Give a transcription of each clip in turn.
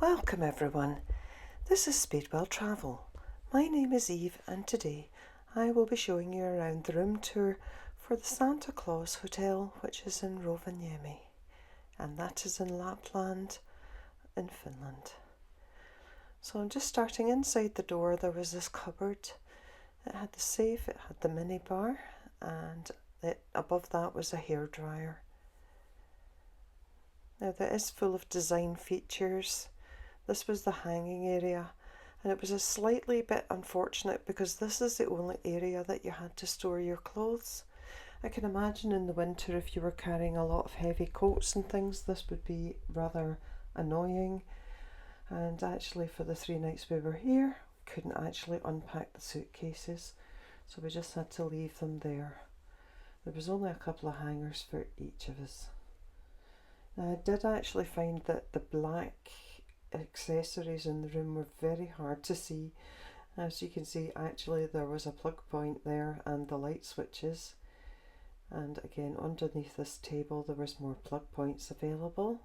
Welcome everyone, this is Speedwell Travel. My name is Eve and today I will be showing you around the room tour for the Santa Claus Hotel, which is in Rovaniemi, and that is in Lapland in Finland. So I'm just starting inside the door. There was this cupboard, it had the safe, it had the mini bar, and above that was a hairdryer. Now that is full of design features. This was the hanging area, and it was a slightly bit unfortunate because this is the only area that you had to store your clothes. I can imagine in the winter if you were carrying a lot of heavy coats and things, this would be rather annoying. And actually for the 3 nights we were here, we couldn't actually unpack the suitcases, so we just had to leave them there. There was only a couple of hangers for each of us. Now I did actually find that the black accessories in the room were very hard to see. As you can see, actually there was a plug point there and the light switches, and again underneath this table there was more plug points available.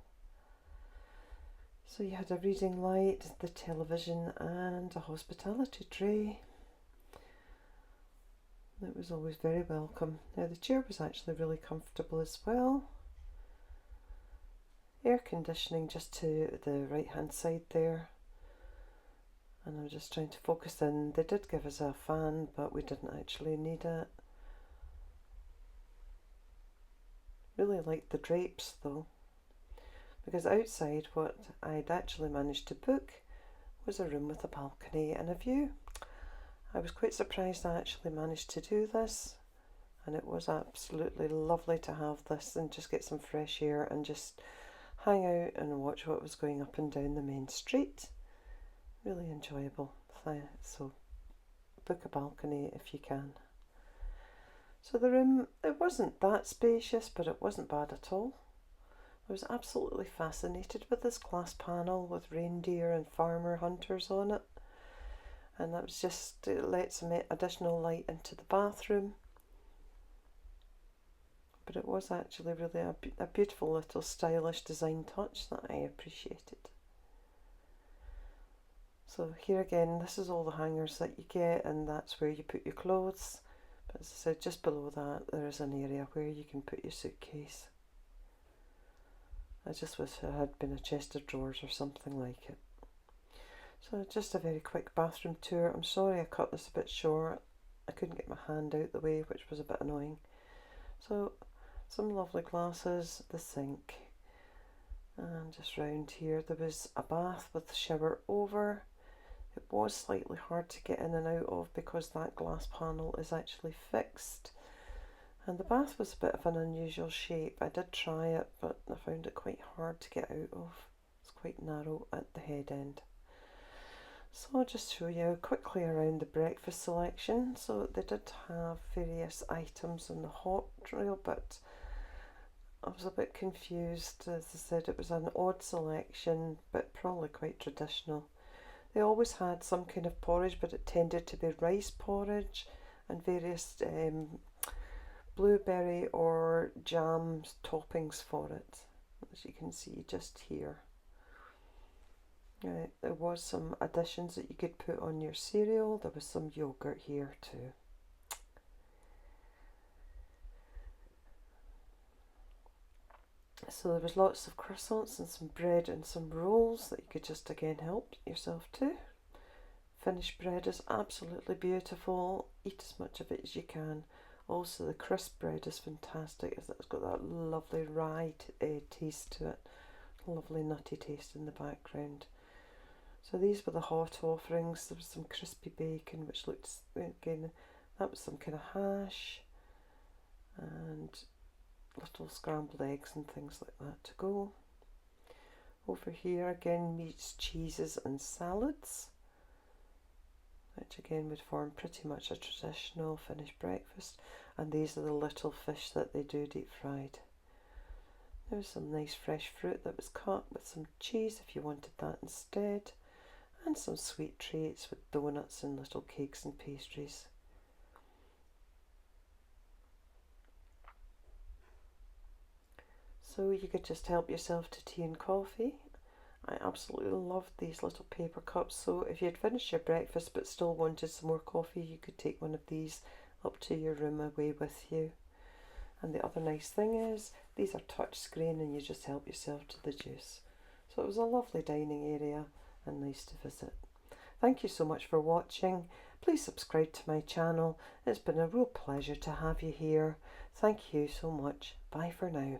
So you had a reading light, the television and a hospitality tray. It was always very welcome. Now the chair was actually really comfortable as well. Air conditioning just to the right hand side there, and I'm just trying to focus in. They did give us a fan, but we didn't actually need it. Really liked the drapes though, because outside what I'd actually managed to book was a room with a balcony and a view. I was quite surprised I actually managed to do this, and it was absolutely lovely to have this and just get some fresh air and just hang out and watch what was going up and down the main street. Really enjoyable. So book a balcony if you can. So the room, it wasn't that spacious, but it wasn't bad at all. I was absolutely fascinated with this glass panel with reindeer and farmer hunters on it, and that was just, it let some additional light into the bathroom. But it was actually really a beautiful little stylish design touch that I appreciated. So here again, this is all the hangers that you get, and that's where you put your clothes. But as I said, just below that there is an area where you can put your suitcase. I just wish it had been a chest of drawers or something like it. So just a very quick bathroom tour. I'm sorry I cut this a bit short. I couldn't get my hand out the way, which was a bit annoying. So some lovely glasses, the sink, and just round here there was a bath with the shower over. It was slightly hard to get in and out of because that glass panel is actually fixed, and the bath was a bit of an unusual shape. I did try it, but I found it quite hard to get out of. It's quite narrow at the head end. So I'll just show you quickly around the breakfast selection. So they did have various items in the hot rail, but I was a bit confused. As I said, it was an odd selection, but probably quite traditional. They always had some kind of porridge, but it tended to be rice porridge and various blueberry or jam toppings for it, as you can see just here. There was some additions that you could put on your cereal. There was some yogurt here too. So there was lots of croissants and some bread and some rolls that you could just again help yourself to. Finished bread is absolutely beautiful. Eat as much of it as you can. Also the crisp bread is fantastic. It's got that lovely rye taste to it. Lovely nutty taste in the background. So these were the hot offerings. There was some crispy bacon, which looked, again, that was some kind of hash, and little scrambled eggs and things like that to go. Over here again, meats, cheeses and salads, which again would form pretty much a traditional Finnish breakfast. And these are the little fish that they do deep fried. There was some nice fresh fruit that was cut with some cheese if you wanted that instead, and some sweet treats with donuts and little cakes and pastries. So you could just help yourself to tea and coffee, I absolutely loved these little paper cups, so if you'd finished your breakfast but still wanted some more coffee, you could take one of these up to your room away with you. And the other nice thing is, these are touch screen and you just help yourself to the juice. So it was a lovely dining area and nice to visit. Thank you so much for watching. Please subscribe to my channel. It's been a real pleasure to have you here. Thank you so much. Bye for now.